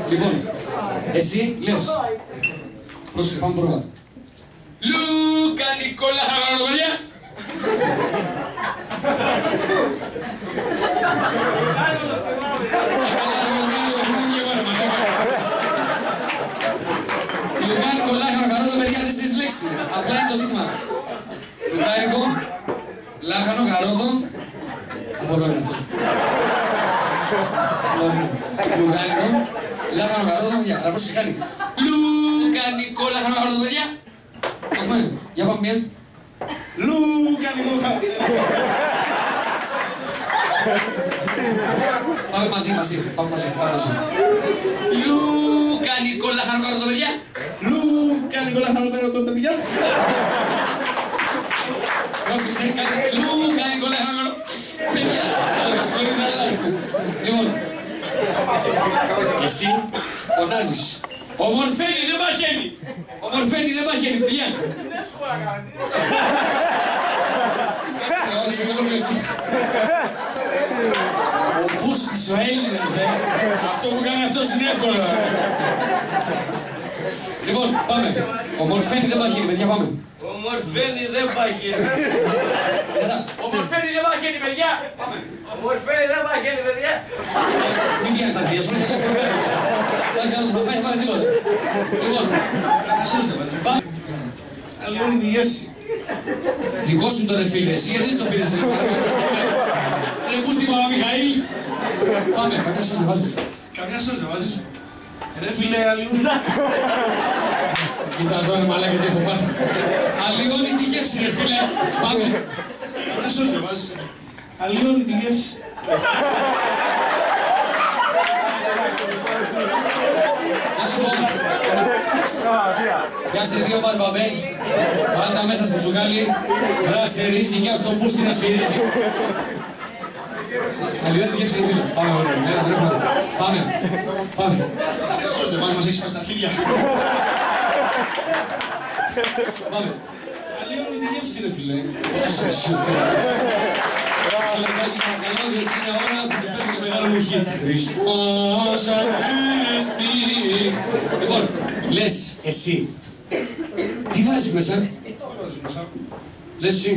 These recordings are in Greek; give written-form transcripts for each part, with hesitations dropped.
Λοιπόν, εσύ λες. Πρόσεχε, πάμε πρόβα. Λούκα Νικόλα Χαρανοδολιά. Λουκά Νικόλα Χαρανοδολιά, παιδιά, 4 λέξεις. Απλά είναι το ζήτημα. Λουκάικο, λάχανο, καρότο. Από εδώ είναι αυτός. Λουκάικο, λάχανο, καρότο, παιδιά. Αλλά πώς σε κάνει. Λούκα Νικόλα Χαρανοδολιά, παιδιά. Έχουμε, για πάμε μία. Λούκα Νικόλα. Πάμε μαζί. Λούκα Νικόλα Χαρανοδολιά, παιδιά. Λούκα Νικόλα Χαρανοδολιά, παιδιά. Πρόσεξε, Λούκα Νικόλα Χαρανοδολιά, παιδιά. Λοιπόν, εσύ φωνάζεις. Ομορφαίνει, δεν παχαίνει. Ομορφαίνει, δεν παχαίνει, παιδιά. Ο Πούστης, ο Έλληνας, αυτό που κάνει αυτός είναι εύκολο. Λοιπόν, πάμε. Ομορφαίνει, δεν παχαίνει, παιδιά, πάμε. Ομορφαίνει, δεν παχαίνει. Ομορφαίνει, δεν παχαίνει, παιδιά. Πάμε. Ομορφαίνει, δεν παχαίνει, παιδιά. Μην πιάνεις τα αρχεία σου, δεν θα κάνεις το πέρα. Θα φάεις πάρα τίποτα. Λοιπόν, πάμε. Αλλιώνει τη γεύση. Δικό σου το ρε φίλε, εσύ γιατί δεν το πήρες. Πούστη Μαμαμιχαήλ. Πάμε, καμιά σας δεν βάζεις. Καμιά σας δεν βάζεις. Ρε φίλε, αλλιώνει. Κοίτα εδώ ρε μαλάκα τι έχω πάθει. Αλλιώνει τη γεύση ρε φίλε. Πάμε. Καμιά σας δεν βάζεις. Αλλιώνει τη γεύση. Να σου πω. Πιάσε 2 μπαρμπαμπέλ, βάλ' τα μέσα στο τσουκάλι, βράσε ρύζι και ας τον Πούστη να σφυρίζει. Αλλιώς τη γεύση, φίλε. Πάμε, ωραία. Πάμε. Καμιά σας δεν βάζεις, μας έχεις πάει στα αρχίδια. Πάμε. Αλλιώνει τη γεύση, ρε φίλε. Σε σιωφέρα. Στο λεπτάκι παρακαλώ, γιατί είναι ώρα που του παίζω το μεγάλο μου χιτ. Χριστός Ανέστη. Λοιπόν, λες εσύ, τι βάζεις μέσα? Τι βάζεις μέσα? Λες εσύ.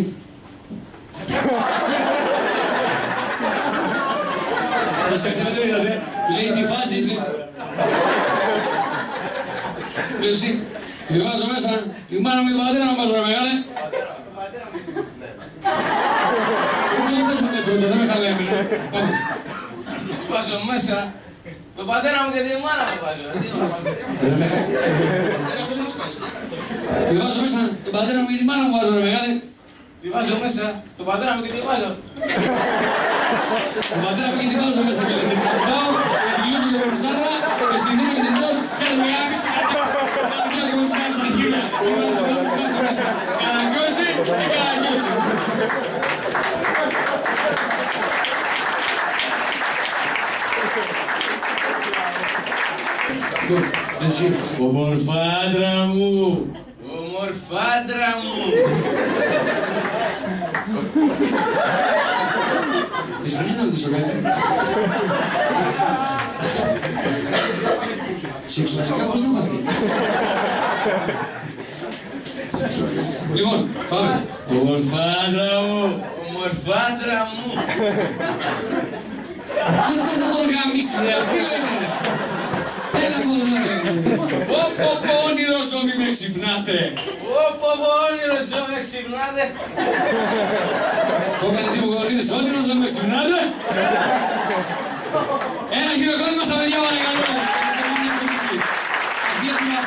Προσέξτε, δεν το είδατε. Του λέει τι βάζεις, λέει. Λες εσύ, τι βάζω μέσα, τη μάνα μου και τον πατέρα μου βάζω, ρε μεγάλε. Δεν θες με πρώτο, δεν με χαλάει εμένα. Πάμε. Βάζω μέσα τον πατέρα μου και τη μάνα μου βάζω. Τη βάζω μέσα, τον πατέρα μου και τη μάνα μου βάζω, ρε μεγάλε. Τη βάζω μέσα τον πατέρα μου και τη βάζω. Τον πατέρα μου και τη βάζω μέσα και λέει, πάω, και τη λούσω και προστάρα, και στην δίνω και την δώσω, και την μεγάλη να την κάνω εγώ σκάλει στα χείλια. Τη βάζω μέσα, τη βάζω μέσα. Καναγκώσει και καναγκώσει. Εσύ, ομορφάντρα μου. Ομορφάντρα μου. Εσείς να ρωτήσω κάτι. Σεξουαλικά πώς θα μάθει. Λοιπόν, πάμε. Ομορφάντρα μου. Ομορφάντρα μου. Δεν θες να τον γαμίσεις, ρε, τι λένε. Έλα από εδώ, ρε. Πω, όνειρο ζώμη με ξυπνάτε. Πω, όνειρο ζώμη με ξυπνάτε. Το έκανε τι μου γονίδες, όνειρο ζώμη με ξυπνάτε. Ένα χειροκρότημα στα παιδιά, παρακαλώ. Θα σε κάνω μια κουμπίση. Αυτή είναι μια